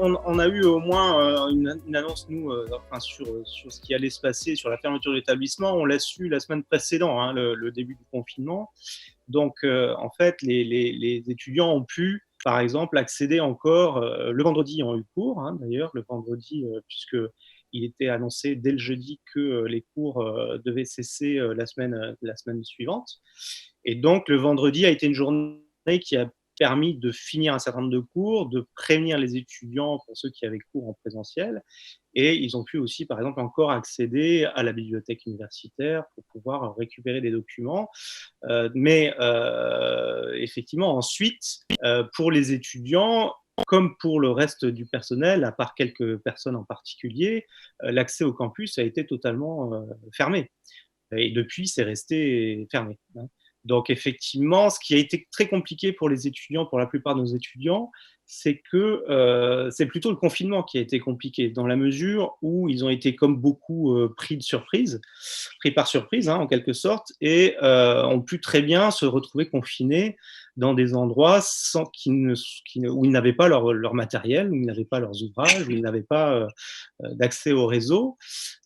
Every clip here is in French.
on a eu au moins une annonce, nous, enfin, sur ce qui allait se passer, sur la fermeture de l'établissement. On l'a su la semaine précédente, hein, le début du confinement. Donc, en fait, les étudiants ont pu, par exemple, accéder encore, le vendredi, ils ont eu cours, hein, d'ailleurs, le vendredi, puisque il était annoncé dès le jeudi que les cours devaient cesser la semaine suivante. Et donc, le vendredi a été une journée qui a permis de finir un certain nombre de cours, de prévenir les étudiants pour ceux qui avaient cours en présentiel. Et ils ont pu aussi, par exemple, encore accéder à la bibliothèque universitaire pour pouvoir récupérer des documents. Mais effectivement, ensuite, pour les étudiants, comme pour le reste du personnel, à part quelques personnes en particulier, l'accès au campus a été totalement fermé. Et depuis, c'est resté fermé, hein. Donc effectivement, ce qui a été très compliqué pour les étudiants, pour la plupart de nos étudiants, c'est que c'est plutôt le confinement qui a été compliqué, dans la mesure où ils ont été, comme beaucoup, pris par surprise, hein, en quelque sorte, et ont pu très bien se retrouver confinés dans des endroits où ils n'avaient pas leur matériel, où ils n'avaient pas leurs ouvrages, où ils n'avaient pas d'accès au réseau.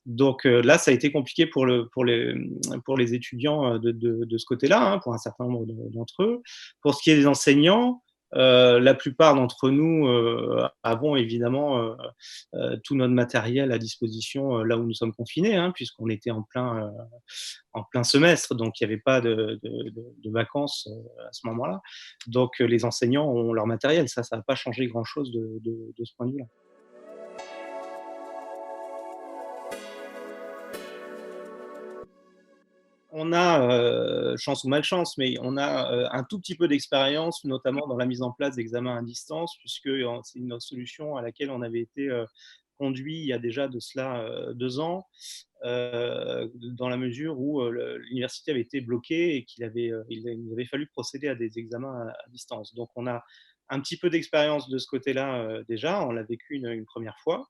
Donc là, ça a été compliqué pour les étudiants de ce côté-là, hein, pour un certain nombre d'entre eux. Pour ce qui est des enseignants, la plupart d'entre nous avons évidemment tout notre matériel à disposition là où nous sommes confinés, hein, puisqu'on était en plein semestre, donc il n'y avait pas de vacances à ce moment-là. Donc les enseignants ont leur matériel, ça n'a pas changé grand-chose de ce point de vue-là. On a, chance ou malchance, mais on a un tout petit peu d'expérience, notamment dans la mise en place d'examens à distance, puisque c'est une solution à laquelle on avait été conduit il y a déjà de cela 2 ans, dans la mesure où l'université avait été bloquée et il avait fallu procéder à des examens à distance. Donc on a un petit peu d'expérience de ce côté-là déjà, on l'a vécu une première fois.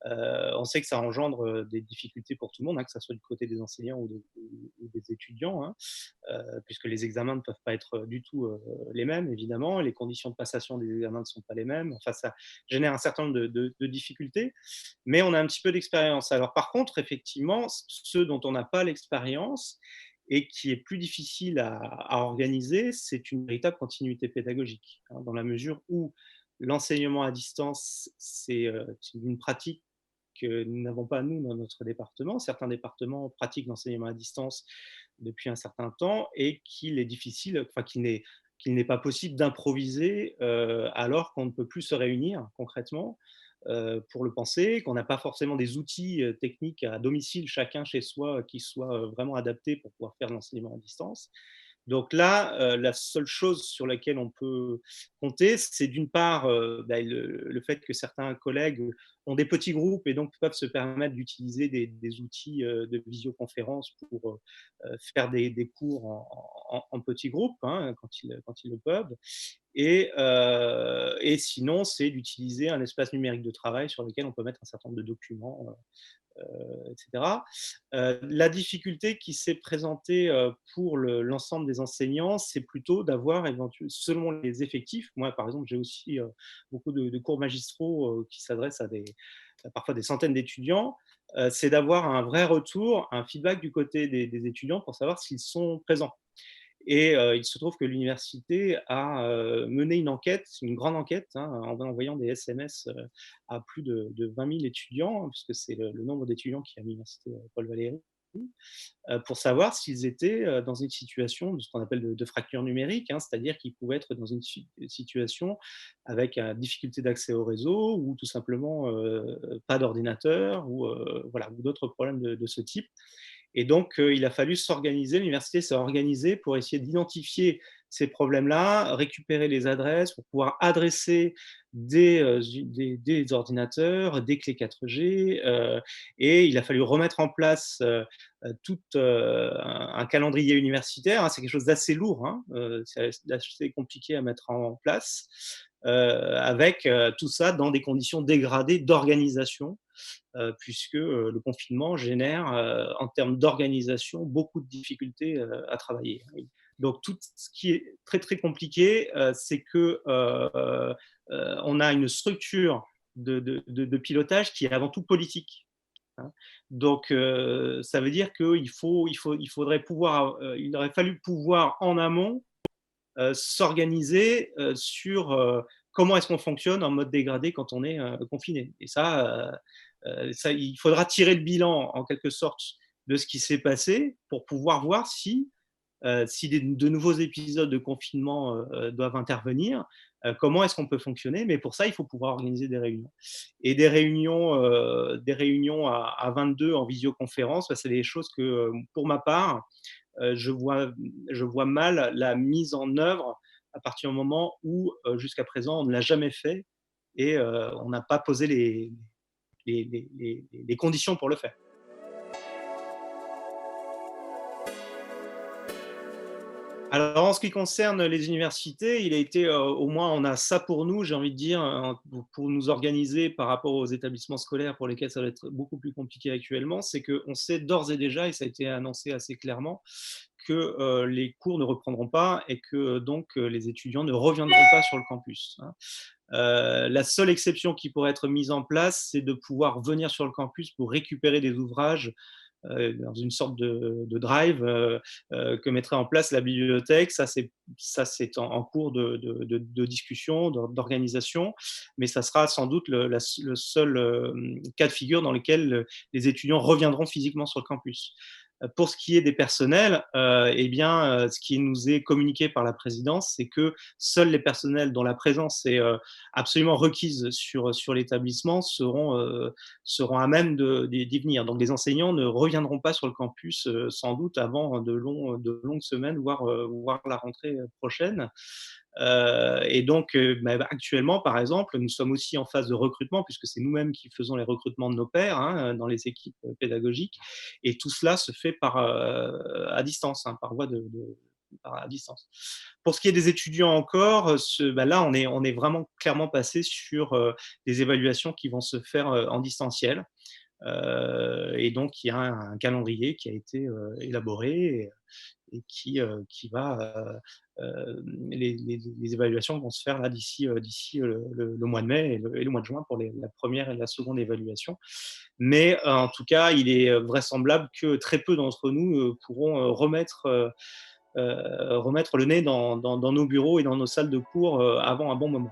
On sait que ça engendre des difficultés pour tout le monde, hein, que ce soit du côté des enseignants ou des étudiants, hein, puisque les examens ne peuvent pas être du tout les mêmes, évidemment. Les conditions de passation des examens ne sont pas les mêmes. Enfin, ça génère un certain nombre de difficultés, mais on a un petit peu d'expérience. Alors, par contre, effectivement, ce dont on n'a pas l'expérience et qui est plus difficile à organiser, c'est une véritable continuité pédagogique, hein, dans la mesure où l'enseignement à distance, c'est une pratique que nous n'avons pas, nous, dans notre département. Certains départements pratiquent l'enseignement à distance depuis un certain temps et qu'il est difficile, enfin, qu'il n'est pas possible d'improviser alors qu'on ne peut plus se réunir concrètement pour le penser, qu'on n'a pas forcément des outils techniques à domicile, chacun chez soi, qui soient vraiment adaptés pour pouvoir faire l'enseignement à distance. Donc là, la seule chose sur laquelle on peut compter, c'est d'une part le fait que certains collègues ont des petits groupes et donc peuvent se permettre d'utiliser des outils de visioconférence pour faire des cours en petits groupes, hein, quand ils le peuvent. Et sinon, c'est d'utiliser un espace numérique de travail sur lequel on peut mettre un certain nombre de documents, etc. La difficulté qui s'est présentée pour l'ensemble des enseignants, c'est plutôt d'avoir, selon les effectifs, moi par exemple, j'ai aussi beaucoup de cours magistraux qui s'adressent à parfois des centaines d'étudiants, c'est d'avoir un vrai retour, un feedback du côté des étudiants pour savoir s'ils sont présents. Et il se trouve que l'université a mené une enquête, une grande enquête, hein, en envoyant des SMS à plus de 20 000 étudiants, hein, puisque c'est le nombre d'étudiants qui est à l'université Paul Valéry, pour savoir s'ils étaient dans une situation de ce qu'on appelle de fracture numérique, hein, c'est-à-dire qu'ils pouvaient être dans une situation avec difficulté d'accès au réseau ou tout simplement pas d'ordinateur ou, voilà, ou d'autres problèmes de ce type. Et donc, il a fallu s'organiser, l'université s'est organisée pour essayer d'identifier ces problèmes-là, récupérer les adresses pour pouvoir adresser des ordinateurs, des clés 4G, et il a fallu remettre en place tout un calendrier universitaire, hein. C'est quelque chose d'assez lourd, hein, c'est assez compliqué à mettre en place, avec tout ça dans des conditions dégradées d'organisation, puisque le confinement génère, en termes d'organisation, beaucoup de difficultés à travailler. Donc tout ce qui est très très compliqué, c'est que on a une structure de pilotage qui est avant tout politique. Hein. Donc, ça veut dire il faudrait pouvoir, il aurait fallu pouvoir en amont s'organiser sur comment est-ce qu'on fonctionne en mode dégradé quand on est confiné. Et ça, il faudra tirer le bilan en quelque sorte de ce qui s'est passé pour pouvoir voir si de nouveaux épisodes de confinement doivent intervenir, comment est-ce qu'on peut fonctionner. Mais pour ça, il faut pouvoir organiser des réunions. Et des réunions à 22 en visioconférence, c'est des choses que, pour ma part, je vois mal la mise en œuvre à partir du moment où, jusqu'à présent, on ne l'a jamais fait et on n'a pas posé les conditions pour le faire. Alors, en ce qui concerne les universités, il a été, au moins on a ça pour nous, j'ai envie de dire, pour nous organiser par rapport aux établissements scolaires pour lesquels ça va être beaucoup plus compliqué actuellement, c'est qu'on sait d'ores et déjà, et ça a été annoncé assez clairement, que les cours ne reprendront pas et que donc les étudiants ne reviendront pas sur le campus. Hein. La seule exception qui pourrait être mise en place, c'est de pouvoir venir sur le campus pour récupérer des ouvrages dans une sorte de drive que mettrait en place la bibliothèque. Ça, c'est en cours de discussion, d'organisation, mais ça sera sans doute le seul cas de figure dans lequel les étudiants reviendront physiquement sur le campus. Pour ce qui est des personnels, eh bien, ce qui nous est communiqué par la présidence, c'est que seuls les personnels dont la présence est absolument requise sur l'établissement seront à même d'y venir. Donc les enseignants ne reviendront pas sur le campus sans doute avant de longues semaines, voire la rentrée prochaine. Et donc, actuellement, par exemple, nous sommes aussi en phase de recrutement, puisque c'est nous-mêmes qui faisons les recrutements de nos pairs hein, dans les équipes pédagogiques. Et tout cela se fait à distance, hein, par voie à distance. Pour ce qui est des étudiants encore, là, on est vraiment clairement passé sur des évaluations qui vont se faire en distanciel. Et donc, il y a un calendrier qui a été élaboré et qui va. Les évaluations vont se faire là d'ici le mois de mai et le mois de juin pour la première et la seconde évaluation. Mais en tout cas, il est vraisemblable que très peu d'entre nous pourront remettre le nez dans nos bureaux et dans nos salles de cours avant un bon moment.